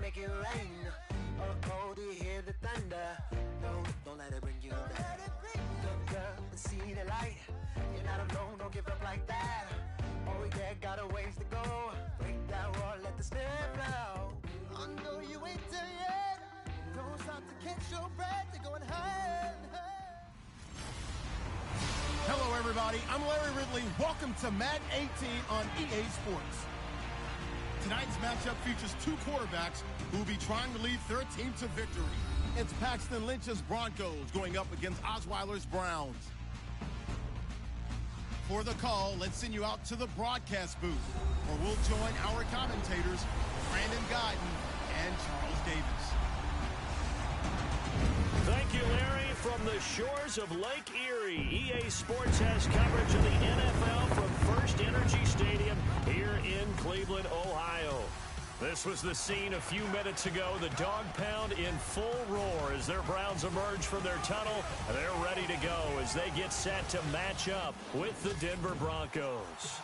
make it rain. Oh, do you hear the thunder? No, don't let it bring you down. Look up and see the light. You're not alone, don't give up like that. Oh yeah, got a ways to go. Break that wall, let the spirit flow. I know you ain't there yet. Don't stop to catch your breath. You're going higher and higher. Hello, everybody. I'm Larry Ridley. Welcome to Madden 18 on EA Sports. Tonight's matchup features two quarterbacks who will be trying to lead their team to victory. It's Paxton Lynch's Broncos going up against Osweiler's Browns. For the call, let's send you out to the broadcast booth, where we'll join our commentators, Brandon Guyton and Charles Davis. Thank you, Larry. From the shores of Lake Erie, EA Sports has coverage of the NFL from First Energy Stadium here in Cleveland, Ohio. This was the scene a few minutes ago. The dog pound in full roar as their Browns emerge from their tunnel. They're ready to go as they get set to match up with the Denver Broncos.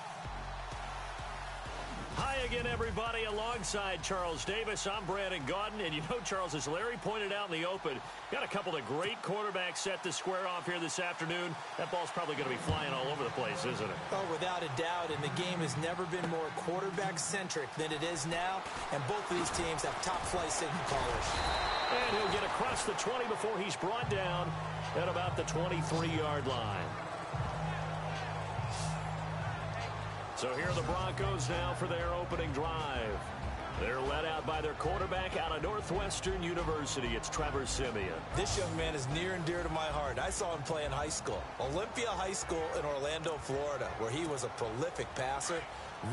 Hi again, everybody. Alongside Charles Davis, I'm Brandon Guyton. And you know, Charles, as Larry pointed out in the open, got a couple of great quarterbacks set to square off here this afternoon. That ball's probably going to be flying all over the place, isn't it? Oh, without a doubt. And the game has never been more quarterback-centric than it is now. And both of these teams have top-flight signal callers. And he'll get across the 20 before he's brought down at about the 23-yard line. So here are the Broncos now for their opening drive. They're led out by their quarterback out of Northwestern University. It's Trevor Siemian. This young man is near and dear to my heart. I saw him play in high school. Olympia High School in Orlando, Florida, where he was a prolific passer,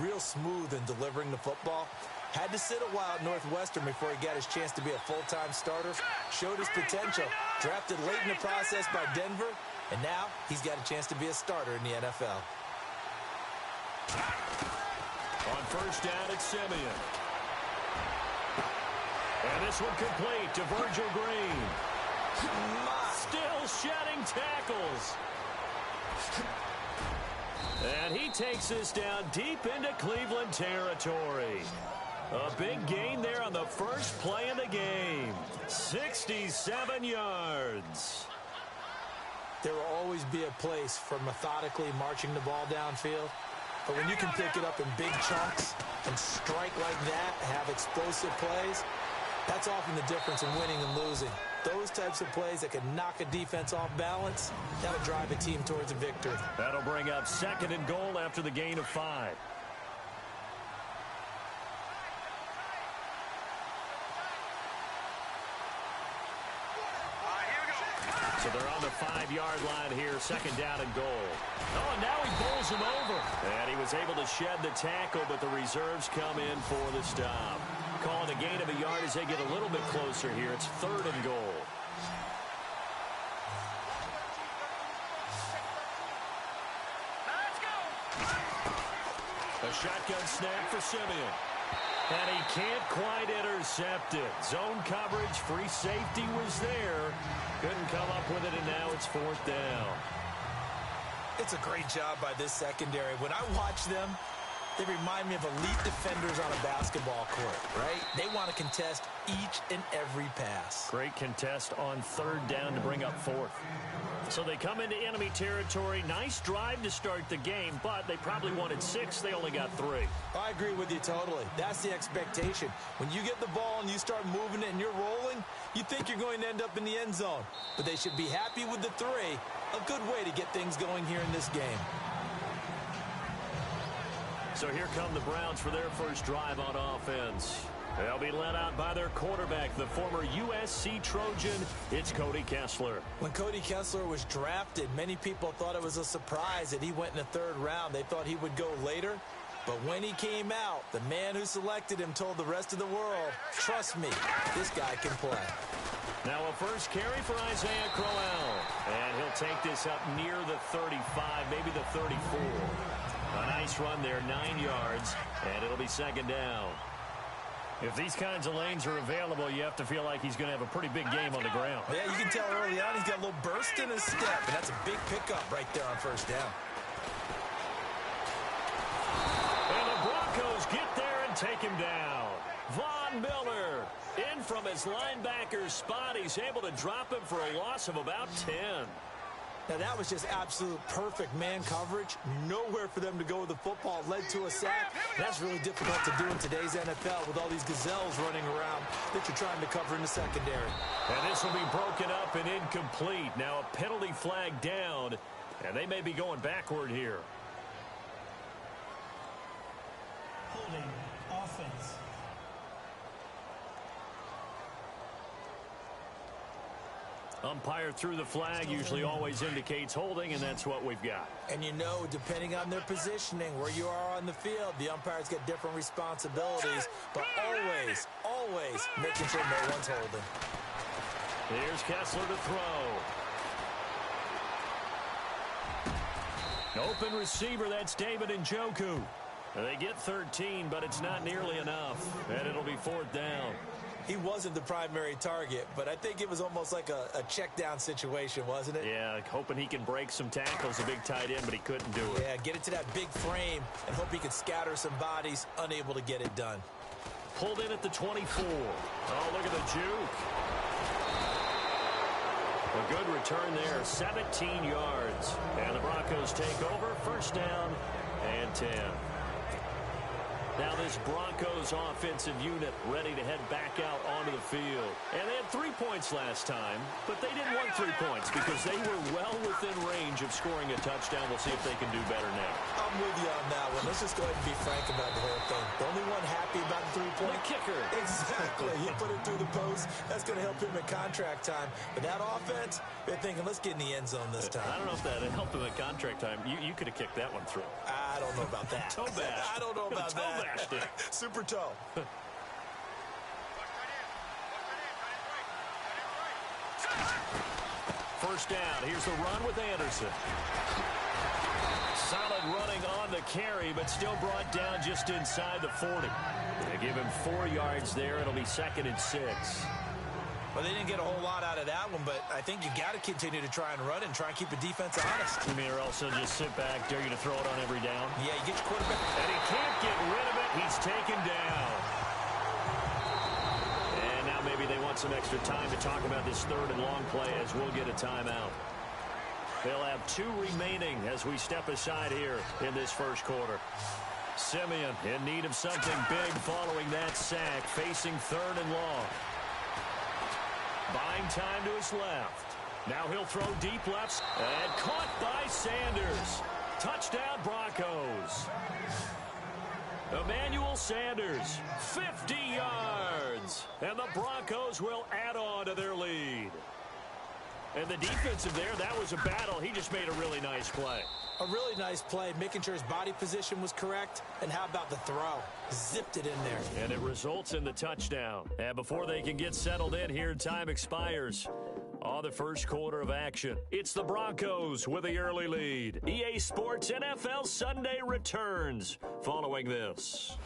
real smooth in delivering the football. Had to sit a while at Northwestern before he got his chance to be a full-time starter. Showed his potential. Drafted late in the process by Denver. And now he's got a chance to be a starter in the NFL. On first down, it's Siemian. And this one complete to Virgil Green. Still shedding tackles. And he takes this down deep into Cleveland territory. A big gain there on the first play of the game. 67 yards. There will always be a place for methodically marching the ball downfield. But when you can pick it up in big chunks and strike like that, have explosive plays, that's often the difference in winning and losing. Those types of plays that can knock a defense off balance, that'll drive a team towards a victory. That'll bring up 2nd and goal after the gain of 5. So they're on the 5-yard line here, 2nd down and goal. Oh, and now he bowls him over. And he was able to shed the tackle, but the reserves come in for the stop. Calling a gain of a yard as they get a little bit closer here. It's 3rd and goal. A shotgun snap for Siemian. And he can't quite intercept it. Zone coverage, free safety was there. Couldn't come up with it, and now it's 4th down. It's a great job by this secondary. When I watch them, they remind me of elite defenders on a basketball court, right? They want to contest each and every pass. Great contest on 3rd down to bring up 4th. So they come into enemy territory. Nice drive to start the game, but they probably wanted 6. They only got 3. I agree with you totally. That's the expectation. When you get the ball and you start moving it and you're rolling, you think you're going to end up in the end zone. But they should be happy with the 3. A good way to get things going here in this game. So here come the Browns for their first drive on offense. They'll be led out by their quarterback, the former USC Trojan. It's Cody Kessler. When Cody Kessler was drafted, many people thought it was a surprise that he went in the 3rd round. They thought he would go later. But when he came out, the man who selected him told the rest of the world, trust me, this guy can play. Now a first carry for Isaiah Crowell. And he'll take this up near the 35, maybe the 34. A nice run there, 9 yards, and it'll be 2nd down. If these kinds of lanes are available, you have to feel like he's going to have a pretty big game on the ground. Yeah, you can tell early on he's got a little burst in his step, and that's a big pickup right there on 1st down. And the Broncos get there and take him down. Von Miller in from his linebacker spot. He's able to drop him for a loss of about 10. Now, that was just absolute perfect man coverage. Nowhere for them to go with the football. Led to a sack. That's really difficult to do in today's NFL with all these gazelles running around that you're trying to cover in the secondary. And this will be broken up and incomplete. Now a penalty flag down, and they may be going backward here. Holding offense. Umpire threw the flag, usually always indicates holding, and that's what we've got. And you know, depending on their positioning, where you are on the field, the umpires get different responsibilities, but always, always making sure no one's holding. Here's Kessler to throw. Open receiver, that's David Njoku. They get 13, but it's not nearly enough, and it'll be 4th down. He wasn't the primary target, but I think it was almost like a check down situation, wasn't it? Yeah, hoping he can break some tackles, a big tight end, but he couldn't do it. Yeah, get it to that big frame and hope he could scatter some bodies, unable to get it done. Pulled in at the 24. Oh, look at the juke. A good return there, 17 yards. And the Broncos take over, 1st down and 10. Now this Broncos offensive unit ready to head back out onto the field. And they had 3 points last time, but they didn't want 3 points because they were well within range of scoring a touchdown. We'll see if they can do better now. I'm with you on that one. Let's just go ahead and be frank about the whole thing. The only one happy about the 3-point kicker. Exactly. He put it through the post. That's going to help him in contract time. But that offense, they're thinking, let's get in the end zone this time. I don't know if that helped him in contract time. You could have kicked that one through. I don't know about that. Toe bash. I don't know about that. Super toe. First down. Here's the run with Anderson. Solid running on the carry, but still brought down just inside the 40. They give him 4 yards there. It'll be 2nd and 6. Well, they didn't get a whole lot out of that one, but I think you got to continue to try and run and try and keep the defense honest. You mean, or also just sit back, dare you to throw it on every down? Yeah, you get your quarterback. And he can't get rid of it. He's taken down. And now maybe they want some extra time to talk about this 3rd and long play as we'll get a timeout. They'll have 2 remaining as we step aside here in this 1st quarter. Simeon in need of something big following that sack, facing 3rd and long. Buying time to his left. Now he'll throw deep left. And caught by Sanders. Touchdown Broncos. Emmanuel Sanders, 50 yards. And the Broncos will add on to their lead. And the defensive there, that was a battle. He just made a really nice play. A really nice play, making sure his body position was correct. And how about the throw? Zipped it in there. And it results in the touchdown. And before they can get settled in here, time expires on the 1st quarter of action. It's the Broncos with the early lead. EA Sports NFL Sunday returns following this.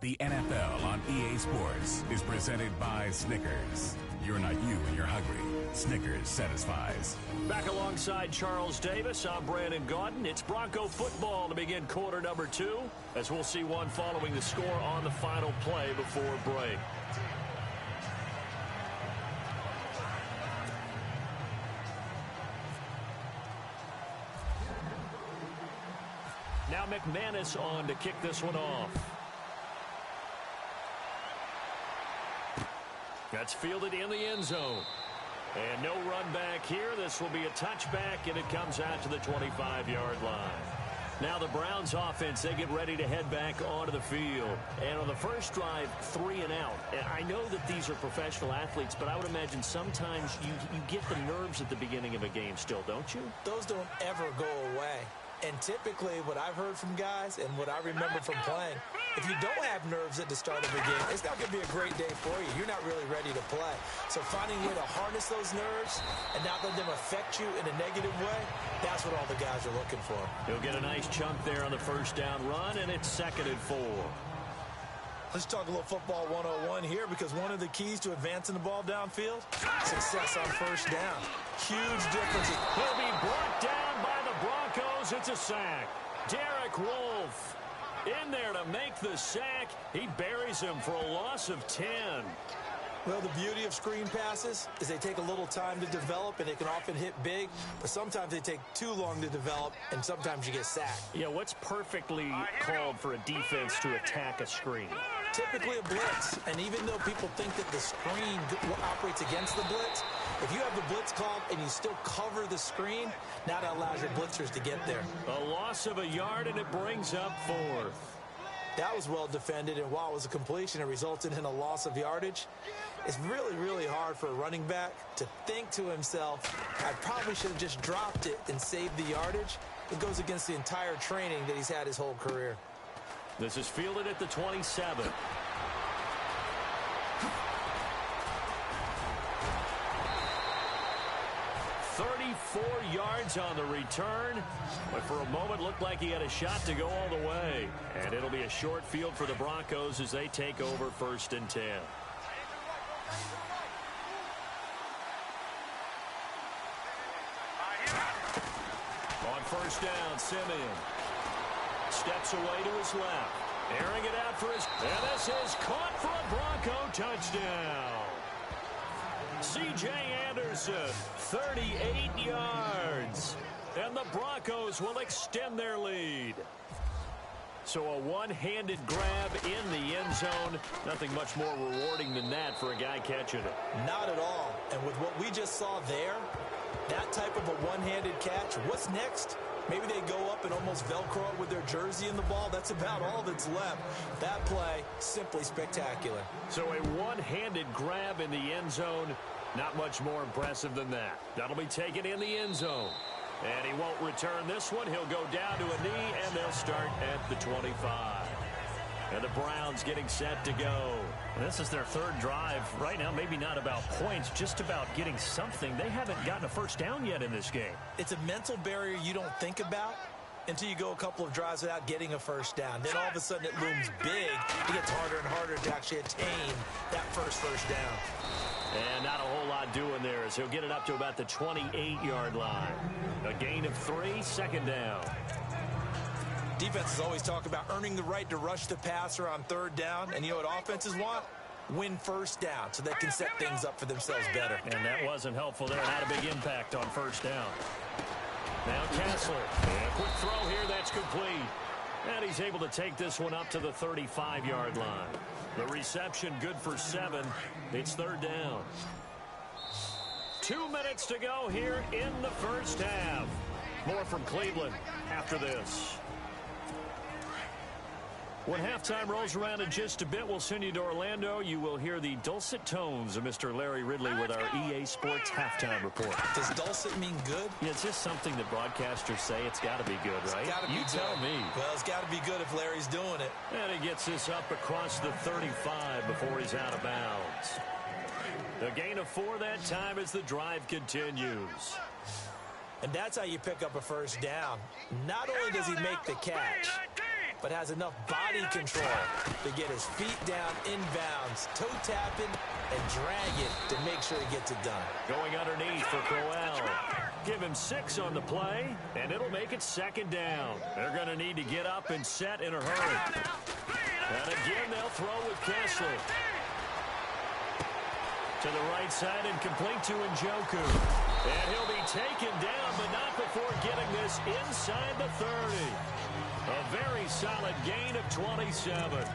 The NFL on EA Sports is presented by Snickers. You're not you when you're hungry. Snickers satisfies. Back alongside Charles Davis, I'm Brandon Gaudin. It's Bronco football to begin quarter number 2, as we'll see one following the score on the final play before break. Now McManus on to kick this one off. That's fielded in the end zone. And no run back here. This will be a touchback, and it comes out to the 25-yard line. Now the Browns offense, they get ready to head back onto the field. And on the first drive, 3 and out. And I know that these are professional athletes, but I would imagine sometimes you get the nerves at the beginning of a game still, don't you? Those don't ever go away. And typically, what I've heard from guys and what I remember from playing, if you don't have nerves at the start of a game, it's not going to be a great day for you. You're not really ready to play. So finding a way to harness those nerves and not let them affect you in a negative way, that's what all the guys are looking for. He'll get a nice chunk there on the first down run, and it's 2nd and 4. Let's talk a little football 101 here, because one of the keys to advancing the ball downfield, success on first down. Huge difference. He'll be brought down by the Broncos. It's a sack. Derek Wolfe. In there to make the sack. He buries him for a loss of 10. Well, the beauty of screen passes is they take a little time to develop, and they can often hit big, but sometimes they take too long to develop, and sometimes you get sacked. Yeah, what's perfectly called for a defense to attack a screen? Typically a blitz, and even though people think that the screen operates against the blitz, if you have the blitz called and you still cover the screen, now that allows your blitzers to get there. A loss of a yard, and it brings up 4th. That was well defended, and while it was a completion, it resulted in a loss of yardage. It's really, really hard for a running back to think to himself, I probably should have just dropped it and saved the yardage. It goes against the entire training that he's had his whole career. This is fielded at the 27. "34 yards on the return, but for a moment looked like he had a shot to go all the way. And it'll be a short field for the Broncos as they take over 1st and 10. On 1st down, Simeon steps away to his left, airing it out for his, and this is caught for a Bronco touchdown. C.J. Anderson, 38 yards, and the Broncos will extend their lead. So a one-handed grab in the end zone. Nothing much more rewarding than that for a guy catching it. Not at all. And with what we just saw there, that type of a one-handed catch, what's next? Maybe they go up and almost Velcro it with their jersey in the ball. That's about all that's left. That play, simply spectacular. So a one-handed grab in the end zone, not much more impressive than that. That'll be taken in the end zone. And he won't return this one. He'll go down to a knee, and they'll start at the 25. And the Browns getting set to go. This is their 3rd drive. Right now, maybe not about points, just about getting something. They haven't gotten a first down yet in this game. It's a mental barrier you don't think about until you go a couple of drives without getting a first down. Then all of a sudden it looms big. It gets harder and harder to actually attain that first down. And not a whole lot doing there as he'll get it up to about the 28-yard line. A gain of 3, 2nd down. Defenses always talk about earning the right to rush the passer on 3rd down. And you know what offenses want? Win first down so they can set things up for themselves better. And that wasn't helpful there. Not a big impact on 1st down. Now Kessler. And a quick throw here. That's complete. And he's able to take this one up to the 35-yard line. The reception good for 7. It's 3rd down. 2 minutes to go here in the first half. More from Cleveland after this. When halftime rolls around in just a bit, we'll send you to Orlando. You will hear the dulcet tones of Mr. Larry Ridley with our EA Sports halftime report. Does dulcet mean good? Yeah, it's just something that broadcasters say. It's got to be good, right? It's gotta be you tell me. Well, it's got to be good if Larry's doing it. And he gets this up across the 35 before he's out of bounds. A gain of 4 that time as the drive continues. And that's how you pick up a first down. Not only does he make the catch, but has enough body control to get his feet down inbounds, toe tapping, and drag it to make sure he gets it done. Going underneath for Crowell. Give him 6 on the play, and it'll make it 2nd down. They're going to need to get up and set in a hurry. And again, they'll throw with Kessler. To the right side and complete to Njoku. And he'll be taken down, but not before getting this inside the 30. A very solid gain of 27.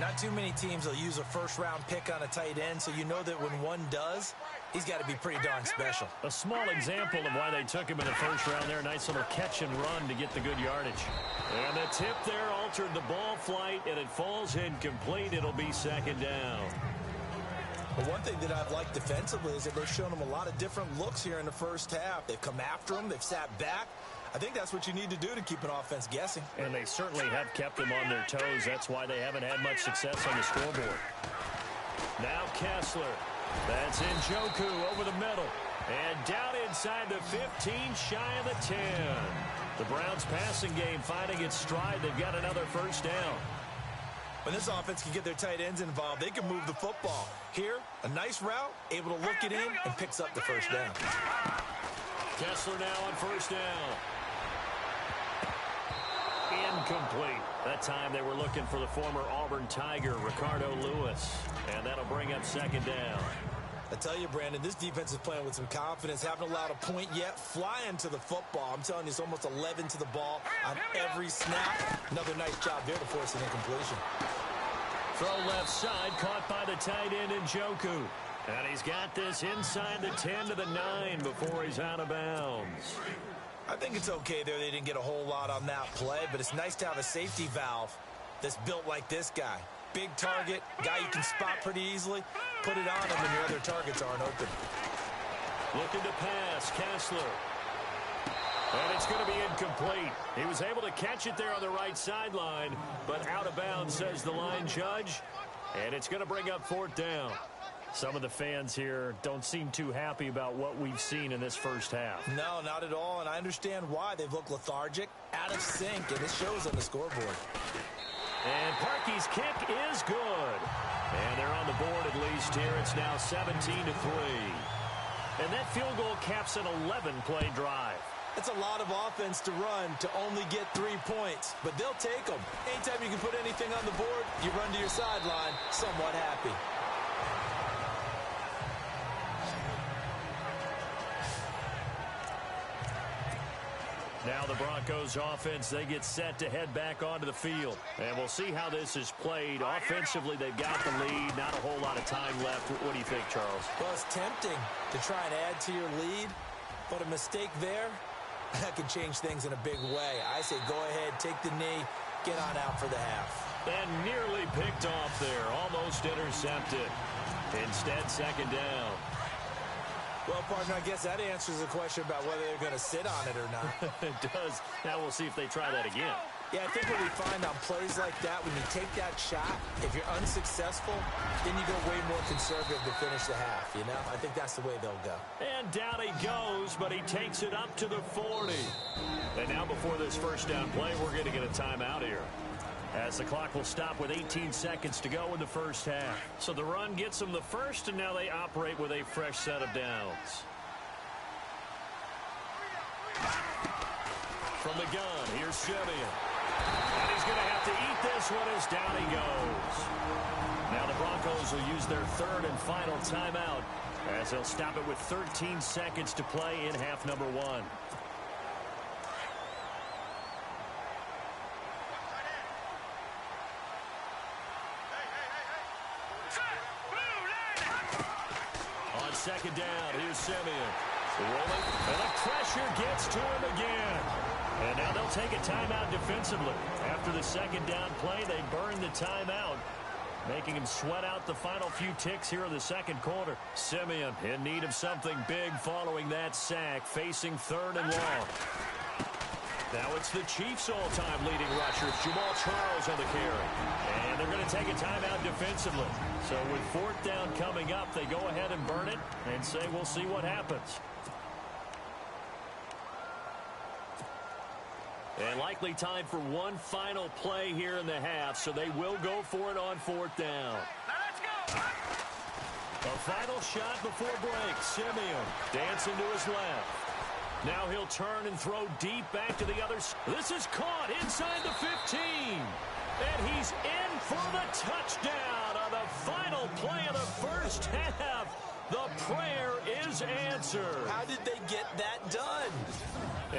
Not too many teams will use a first-round pick on a tight end, so you know that when one does, he's got to be pretty darn special. A small example of why they took him in the first round there. Nice little catch and run to get the good yardage. And the tip there altered the ball flight, and it falls incomplete. It'll be 2nd down. But one thing that I've liked defensively is that they've shown him a lot of different looks here in the first half. They've come after him. They've sat back. I think that's what you need to do to keep an offense guessing. And they certainly have kept them on their toes. That's why they haven't had much success on the scoreboard. Now Kessler. That's Njoku over the middle. And down inside the 15, shy of the 10. The Browns passing game finding its stride. They've got another first down. When this offense can get their tight ends involved, they can move the football. Here, a nice route, able to look it in, and picks up the first down. Kessler now on first down. Incomplete. That time they were looking for the former Auburn Tiger, Ricardo Lewis. And that'll bring up second down. I tell you, Brandon, this defense is playing with some confidence. Haven't allowed a point yet. Flying to the football. I'm telling you, it's almost 11 to the ball on every snap. Another nice job there to force an incompletion. Throw left side, caught by the tight end Njoku. And he's got this inside the 10 to the 9 before he's out of bounds. I think it's okay there. They didn't get a whole lot on that play, but it's nice to have a safety valve that's built like this guy. Big target, guy you can spot pretty easily. Put it on him when your other targets aren't open. Looking to pass, Kessler. And it's going to be incomplete. He was able to catch it there on the right sideline, but out of bounds, says the line judge. And it's going to bring up fourth down. Some of the fans here don't seem too happy about what we've seen in this first half. No, not at all, and I understand why. They've looked lethargic, out of sync, and it shows on the scoreboard. And Parkey's kick is good. And they're on the board at least here. It's now 17-3. And that field goal caps an 11-play drive. It's a lot of offense to run to only get 3 points, but they'll take them. Anytime you can put anything on the board, you run to your sideline somewhat happy. Now the Broncos offense, they get set to head back onto the field. And we'll see how this is played. Offensively, they've got the lead. Not a whole lot of time left. What do you think, Charles? Well, it's tempting to try and add to your lead, but a mistake there, that can change things in a big way. I say go ahead, take the knee, get on out for the half. And nearly picked off there. Almost intercepted. Instead, second down. Well, partner, I guess that answers the question about whether they're going to sit on it or not. It does. Now we'll see if they try that again. Yeah, I think what we find on plays like that, when you take that shot, if you're unsuccessful, then you go way more conservative to finish the half, you know? I think that's the way they'll go. And down he goes, but he takes it up to the 40. And now before this first down play, we're going to get a timeout here, as the clock will stop with 18 seconds to go in the first half. So the run gets them the first, and now they operate with a fresh set of downs. From the gun, here's Simeon. And he's going to have to eat this one as down he goes. Now the Broncos will use their third and final timeout, as they'll stop it with 13 seconds to play in half number one. Second down, here's Simeon. Rolling, and the pressure gets to him again. And now they'll take a timeout defensively. After the second down play, they burn the timeout, making him sweat out the final few ticks here in the second quarter. Simeon in need of something big following that sack, facing third and long. Now it's the Chiefs' all-time leading rushers, Jamal Charles on the carry. And they're going to take a timeout defensively. So with fourth down coming up, they go ahead and burn it and say we'll see what happens. And likely time for one final play here in the half, so they will go for it on fourth down. Now let's go! A final shot before break. Simeon dancing to his left. Now he'll turn and throw deep back to the other side. This is caught inside the 15. And he's in for the touchdown on the final play of the first half. The prayer is answered. How did they get that done?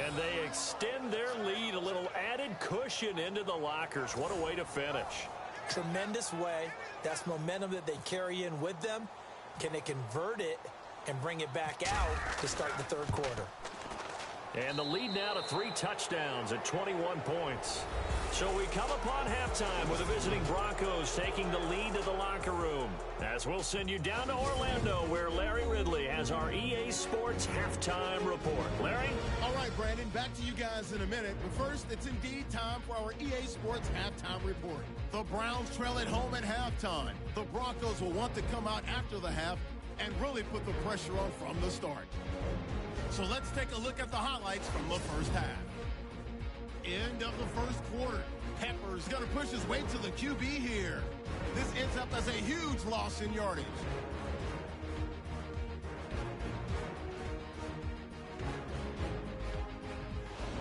And they extend their lead, a little added cushion into the lockers. What a way to finish. Tremendous way. That's momentum that they carry in with them. Can they convert it and bring it back out to start the third quarter? And the lead now to 3 touchdowns at 21 points. So we come upon halftime with the visiting Broncos taking the lead to the locker room. As we'll send you down to Orlando, where Larry Ridley has our EA Sports halftime report. Larry? All right, Brandon, back to you guys in a minute. But first, it's indeed time for our EA Sports halftime report. The Browns trail at home at halftime. The Broncos will want to come out after the half and really put the pressure on from the start. So let's take a look at the highlights from the first half. End of the first quarter. Pepper's going to push his way to the QB here. This ends up as a huge loss in yardage.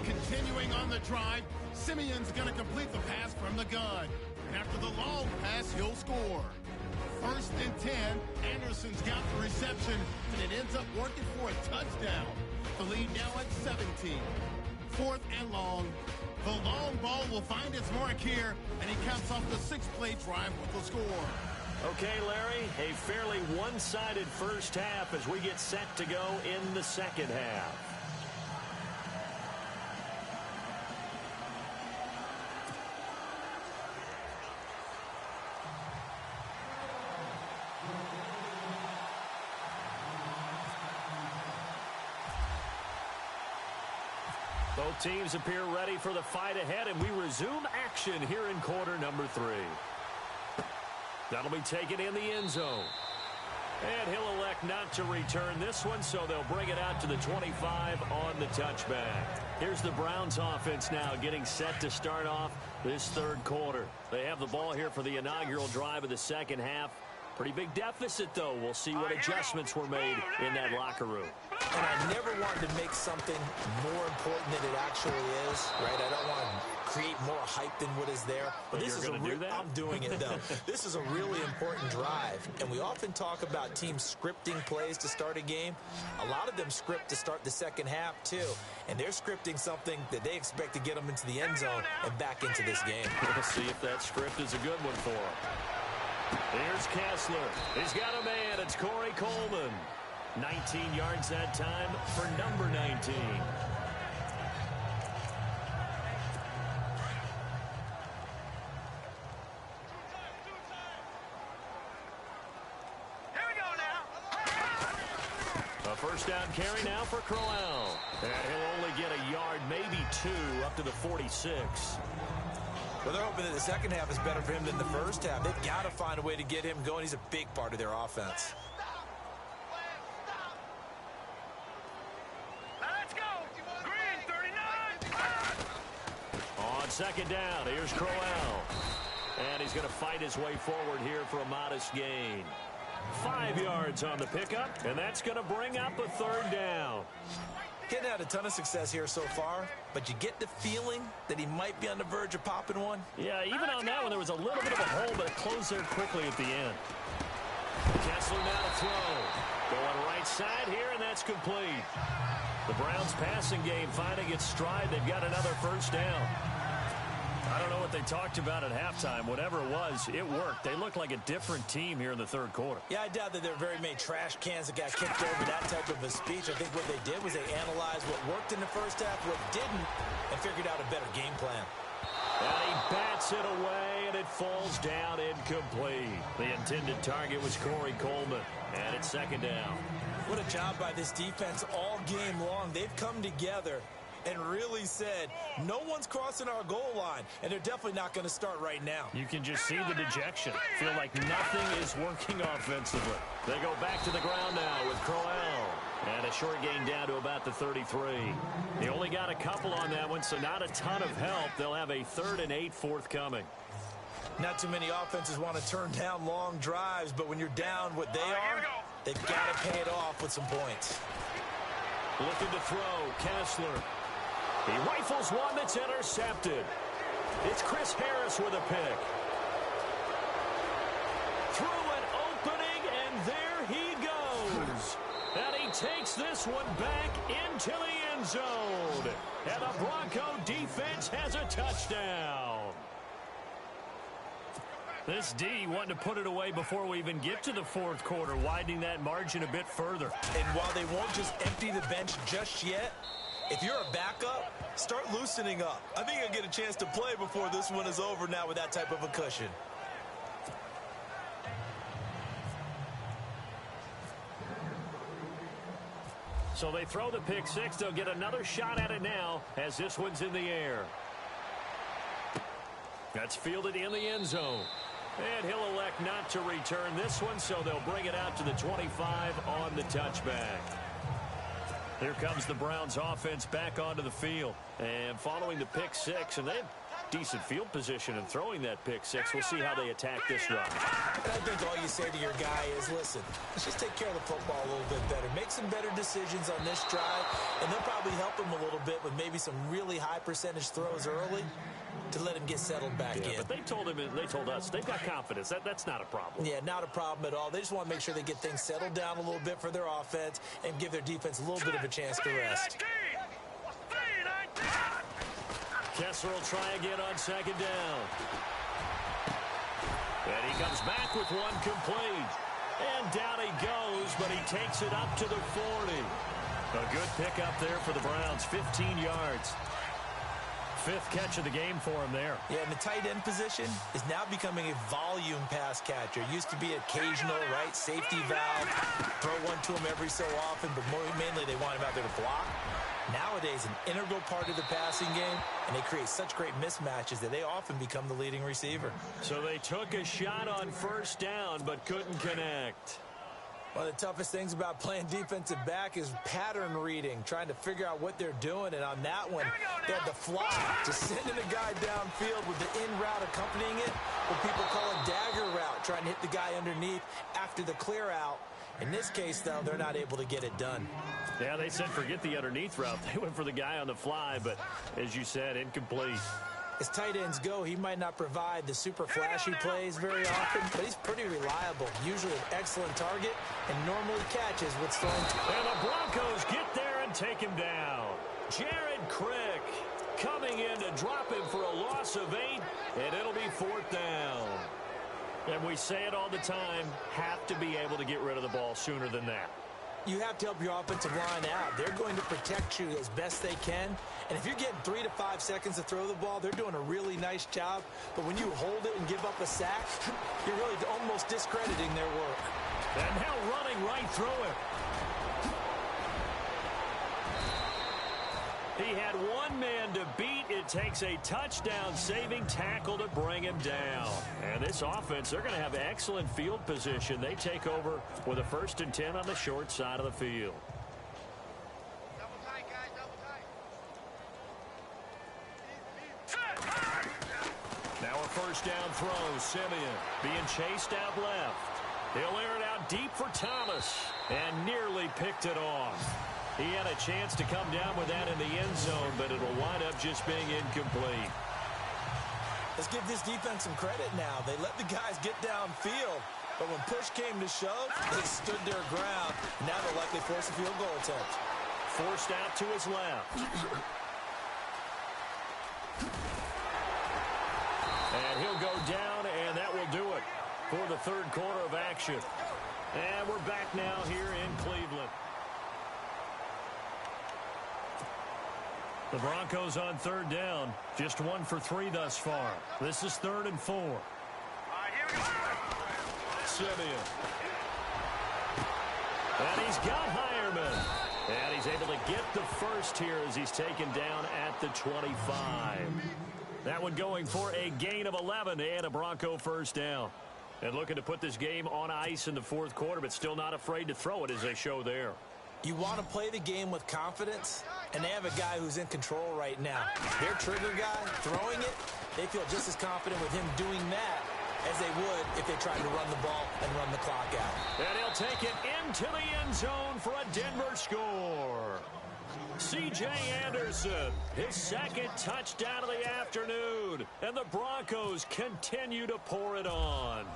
Continuing on the drive, Simeon's going to complete the pass from the gun. And after the long pass, he'll score. 1st and 10. Anderson's got the reception, and it ends up working for a touchdown. The lead now at 17. 4th and long. The long ball will find its mark here, and he caps off the 6-play drive with the score. Okay, Larry, a fairly one-sided first half as we get set to go in the second half. Both teams appear ready for the fight ahead, and we resume action here in quarter number 3. That'll be taken in the end zone. And he'll elect not to return this one, so they'll bring it out to the 25 on the touchback. Here's the Browns offense now getting set to start off this third quarter. They have the ball here for the inaugural drive of the second half. Pretty big deficit, though. We'll see what adjustments were made in that locker room. And I never wanted to make something more important than it actually is, right? I don't want to create more hype than what is there. But this is I'm doing it, though. This is a really important drive. And we often talk about teams scripting plays to start a game. A lot of them script to start the second half, too. And they're scripting something that they expect to get them into the end zone and back into this game. We'll see if that script is a good one for them. Here's Kessler. He's got a man. It's Corey Coleman. 19 yards that time for number 19. A first down carry now for Crowell. And he'll only get a yard, maybe 2, up to the 46. Well, they're hoping that the second half is better for him than the first half. They've got to find a way to get him going. He's a big part of their offense. Let's go. Green, 39. On second down, here's Crowell. And he's going to fight his way forward here for a modest gain. 5 yards on the pickup, and that's going to bring up a third down. Getting had a ton of success here so far, but you get the feeling that he might be on the verge of popping one. Yeah, even on that one, there was a little bit of a hole, but it closed there quickly at the end. Kessler now to throw. Going right side here, and that's complete. The Browns passing game finding its stride. They've got another first down. I don't know what they talked about at halftime. Whatever it was, it worked. They looked like a different team here in the third quarter. Yeah, I doubt that there are very many trash cans that got kicked over that type of a speech. I think what they did was they analyzed what worked in the first half, what didn't, and figured out a better game plan. And he bats it away, and it falls down incomplete. The intended target was Corey Coleman, and it's second down. What a job by this defense all game long. They've come together and really said, no one's crossing our goal line, and they're definitely not going to start right now. You can just see the dejection. Feel like nothing is working offensively. They go back to the ground now with Crowell. And a short gain down to about the 33. He only got a couple on that one, so not a ton of help. They'll have a 3rd and 8 forthcoming. Not too many offenses want to turn down long drives, but when you're down what they are, they've got to pay it off with some points. Looking to throw, Kessler. He rifles one that's intercepted. It's Chris Harris with a pick. Through an opening, and there he goes. And he takes this one back into the end zone. And the Bronco defense has a touchdown. This D wanted to put it away before we even get to the fourth quarter, widening that margin a bit further. And while they won't just empty the bench just yet, if you're a backup, start loosening up. I think I'll get a chance to play before this one is over now with that type of a cushion. So they throw the pick six. They'll get another shot at it now as this one's in the air. That's fielded in the end zone. And he'll elect not to return this one, so they'll bring it out to the 25 on the touchback. Here comes the Browns offense back onto the field. And following the pick six, and decent field position and throwing that pick six. We'll see how they attack this drive. And I think all you say to your guy is, listen, let's just take care of the football a little bit better. Make some better decisions on this drive, and they'll probably help him a little bit with maybe some really high percentage throws early to let him get settled back in. But they told us they've got confidence. That's not a problem. Yeah, not a problem at all. They just want to make sure they get things settled down a little bit for their offense and give their defense a little bit of a chance to rest. Kessler will try again on second down. And he comes back with one complete. And down he goes, but he takes it up to the 40. A good pickup there for the Browns, 15 yards. Fifth catch of the game for him there. Yeah, and the tight end position is now becoming a volume pass catcher. It used to be occasional, right, safety valve, throw one to him every so often, but mainly they want him out there to block. Nowadays, an integral part of the passing game, and they create such great mismatches that they often become the leading receiver. So they took a shot on first down, but couldn't connect. One of the toughest things about playing defensive back is pattern reading, trying to figure out what they're doing. And on that one, they had the fly, just sending a guy downfield with the in route accompanying it, what people call a dagger route, trying to hit the guy underneath after the clear out. In this case, though, they're not able to get it done. Yeah, they said forget the underneath route. They went for the guy on the fly, but as you said, incomplete. As tight ends go, he might not provide the super flashy plays very often, but he's pretty reliable, usually an excellent target, and normally catches what's thrown to him. And the Broncos get there and take him down. Jared Crick coming in to drop him for a loss of 8, and it'll be fourth down. And we say it all the time, have to be able to get rid of the ball sooner than that. You have to help your offensive line out. They're going to protect you as best they can. And if you're getting 3 to 5 seconds to throw the ball, they're doing a really nice job. But when you hold it and give up a sack, you're really almost discrediting their work. And now running right through it. He had one man to beat. It takes a touchdown-saving tackle to bring him down. And this offense, they're going to have excellent field position. They take over with a 1st and 10 on the short side of the field. Double tight, guys, double tight. Now a first down throw. Simeon being chased out left. He'll air it out deep for Thomas and nearly picked it off. He had a chance to come down with that in the end zone, but it'll wind up just being incomplete. Let's give this defense some credit now. They let the guys get downfield, but when push came to shove, they stood their ground. Now they'll likely force a field goal attempt. Forced out to his left. And he'll go down, and that will do it for the third quarter of action. And we're back now here in Cleveland. The Broncos on third down. Just 1 for 3 thus far. This is 3rd and 4. All right, here we go. Simeon. And he's got Hireman. And he's able to get the first here as he's taken down at the 25. That one going for a gain of 11 and a Bronco first down. And looking to put this game on ice in the 4th quarter, but still not afraid to throw it as they show there. You want to play the game with confidence, and they have a guy who's in control right now. Their trigger guy, throwing it, they feel just as confident with him doing that as they would if they tried to run the ball and run the clock out. And he'll take it into the end zone for a Denver score. C.J. Anderson, his 2nd touchdown of the afternoon, and the Broncos continue to pour it on.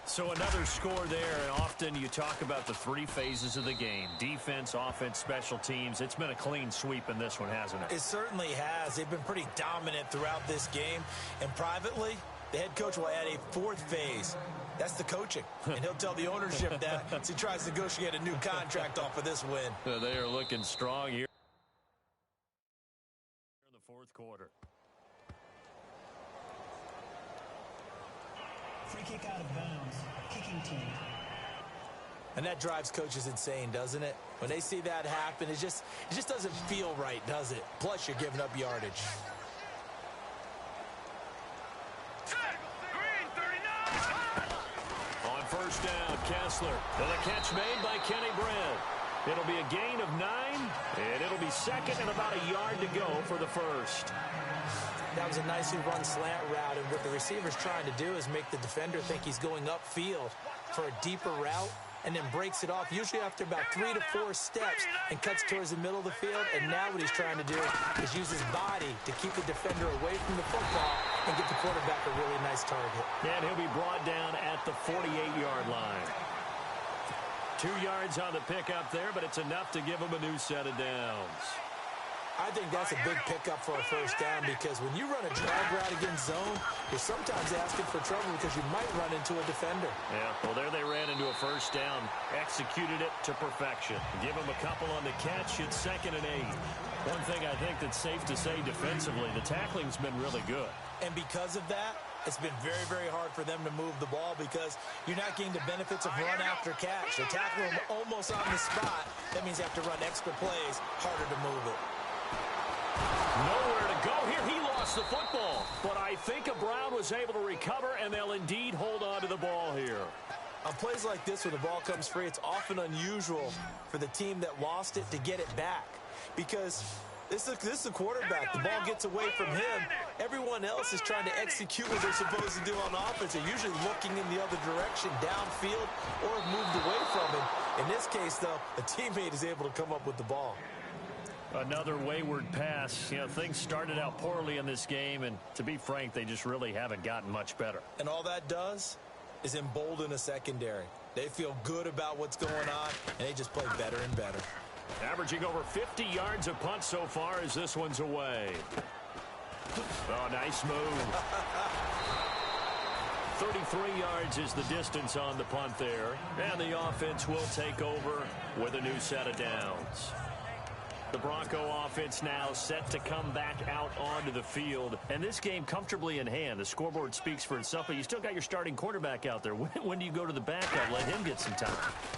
So another score there, and often you talk about the 3 phases of the game. Defense, offense, special teams. It's been a clean sweep in this one, hasn't it? It certainly has. They've been pretty dominant throughout this game. And privately, the head coach will add a 4th phase. That's the coaching. And he'll tell the ownership that as he tries to negotiate a new contract off of this win. They are looking strong here in the 4th quarter. Free kick out of bounds. Kicking team. And that drives coaches insane, doesn't it? When they see that happen, it just doesn't feel right, does it? Plus, you're giving up yardage. Green, 39. On first down, Kessler. And a catch made by Kenny Brent. It'll be a gain of 9, and it'll be 2nd and about a yard to go for the 1st. That was a nicely run slant route, and what the receiver's trying to do is make the defender think he's going upfield for a deeper route, and then breaks it off, usually after about 3 to 4 steps, and cuts towards the middle of the field. And now what he's trying to do is use his body to keep the defender away from the football and get the quarterback a really nice target. And he'll be brought down at the 48-yard line. 2 yards on the pickup there, but it's enough to give him a new set of downs. I think that's a big pickup for a first down, because when you run a drag route against zone, you're sometimes asking for trouble because you might run into a defender. Yeah, well, there they ran into a first down, executed it to perfection. Give them a couple on the catch. It's 2nd and 8. One thing I think that's safe to say defensively, the tackling's been really good. And because of that, it's been very, very hard for them to move the ball, because you're not getting the benefits of run after catch. They're tackling them almost on the spot. That means you have to run extra plays, harder to move it. Nowhere to go here. He lost the football. But I think Brown was able to recover, and they'll indeed hold on to the ball here. On plays like this, where the ball comes free, it's often unusual for the team that lost it to get it back, because this is a quarterback. The ball gets away from him. Everyone else is trying to execute what they're supposed to do on offense. They're usually looking in the other direction, downfield, or have moved away from him. In this case, though, a teammate is able to come up with the ball. Another wayward pass. You know, things started out poorly in this game, and to be frank, they just really haven't gotten much better. And all that does is embolden a secondary. They feel good about what's going on, and they just play better and better. Averaging over 50 yards a punt so far as this one's away. Oh, nice move. 33 yards is the distance on the punt there, and the offense will take over with a new set of downs. The Bronco offense now set to come back out onto the field. And this game comfortably in hand. The scoreboard speaks for itself, but you still got your starting quarterback out there. When do you go to the backup? Let him get some time.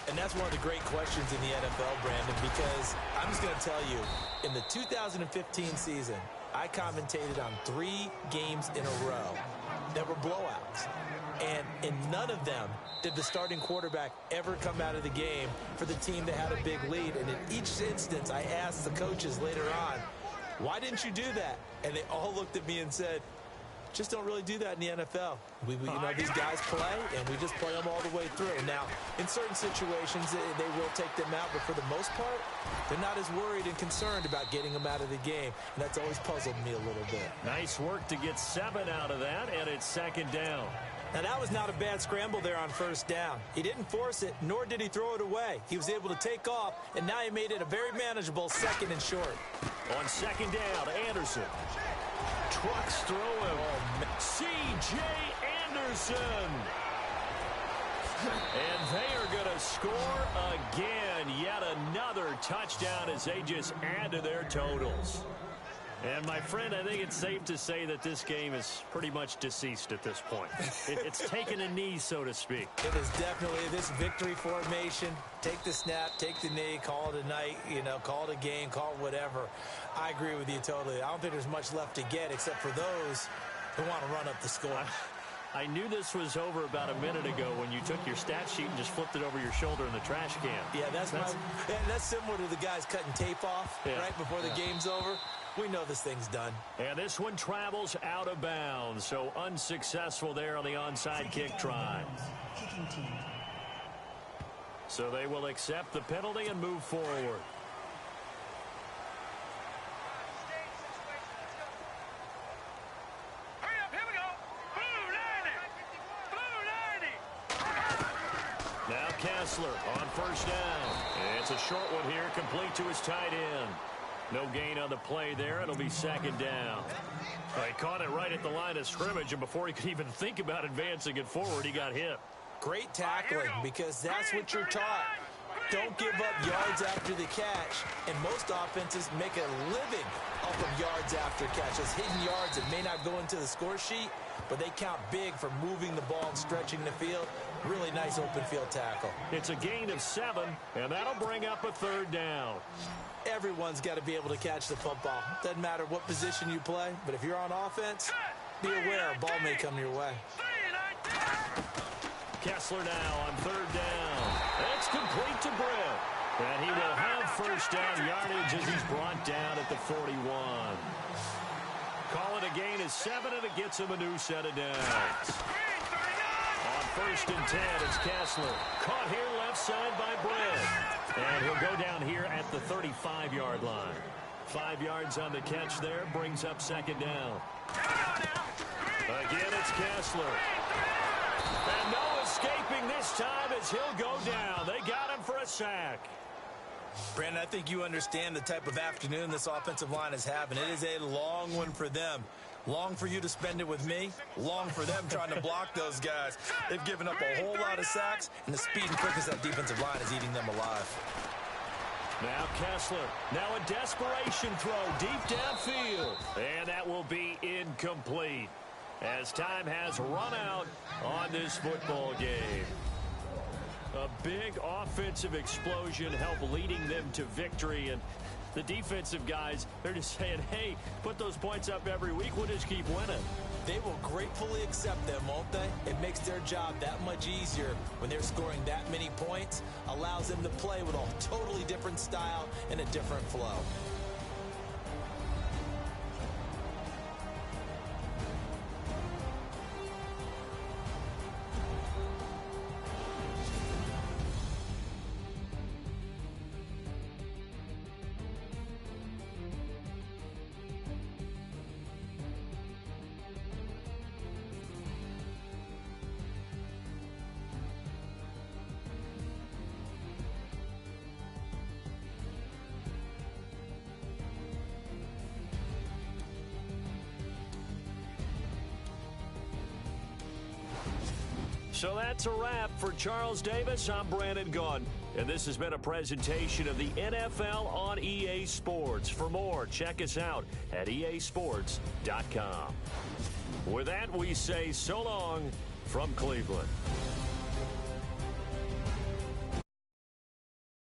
And that's one of the great questions in the NFL, Brandon, because I'm just going to tell you, in the 2015 season, I commentated on 3 games in a row that were blowouts. And in none of them did the starting quarterback ever come out of the game for the team that had a big lead. And in each instance, I asked the coaches later on, why didn't you do that? And they all looked at me and said, just don't really do that in the NFL. You know, these guys play, and we just play them all the way through. Now, in certain situations, they will take them out, but for the most part, they're not as worried and concerned about getting them out of the game, and that's always puzzled me a little bit. Nice work to get 7 out of that, and it's 2nd down. Now, that was not a bad scramble there on first down. He didn't force it, nor did he throw it away. He was able to take off, and now he made it a very manageable 2nd and short. On 2nd down, Anderson. Trucks through him. C.J. Anderson. And they are going to score again. Yet another touchdown as they just add to their totals. And, my friend, I think it's safe to say that this game is pretty much deceased at this point. It's taken a knee, so to speak. It is definitely this victory formation. Take the snap, take the knee, call it a night, call it a game, call it whatever. I agree with you totally. I don't think there's much left to get except for those who want to run up the score. I knew this was over about a minute ago when you took your stat sheet and just flipped it over your shoulder in the trash can. Yeah, that's similar to the guys cutting tape off right before the game's over. We know this thing's done. And this one travels out of bounds, so unsuccessful there on the onside kick try. Kicking team. So they will accept the penalty and move forward. Hurry up, here we go. Blue 90. Blue 90. Now Kessler on first down. It's a short one here, complete to his tight end. No gain on the play there. It'll be 2nd down. He caught it right at the line of scrimmage, and before he could even think about advancing it forward, he got hit. Great tackling, because that's what you're taught. Don't give up yards after the catch, and most offenses make a living off of yards after catch. Those hidden yards that may not go into the score sheet, but they count big for moving the ball and stretching the field. Really nice open field tackle. It's a gain of 7, and that'll bring up a 3rd down. Everyone's got to be able to catch the football. Doesn't matter what position you play, but if you're on offense, be aware a ball may come your way. Kessler now on 3rd down. It's complete to Britt. And he will have first down yardage as he's brought down at the 41. Call it a gain of 7, and it gets him a new set of downs. On 1st and 10, it's Kessler. Caught here left side by Brett. And he'll go down here at the 35-yard line. 5 yards on the catch there, brings up 2nd down. Again, it's Kessler. And no escaping this time as he'll go down. They got him for a sack. Brandon, I think you understand the type of afternoon this offensive line is having. It is a long one for them. Long for you to spend it with me. Long for them trying to block those guys. They've given up a whole lot of sacks, and the speed and quickness of that defensive line is eating them alive. Now Kessler. Now a desperation throw deep downfield. And that will be incomplete as time has run out on this football game. A big offensive explosion helped leading them to victory. And the defensive guys, they're just saying, hey, put those points up every week. We'll just keep winning. They will gratefully accept them, won't they? It makes their job that much easier when they're scoring that many points. Allows them to play with a totally different style and a different flow. So that's a wrap for Charles Davis. I'm Brandon Gaudin, and this has been a presentation of the NFL on EA Sports. For more, check us out at easports.com. With that, we say so long from Cleveland.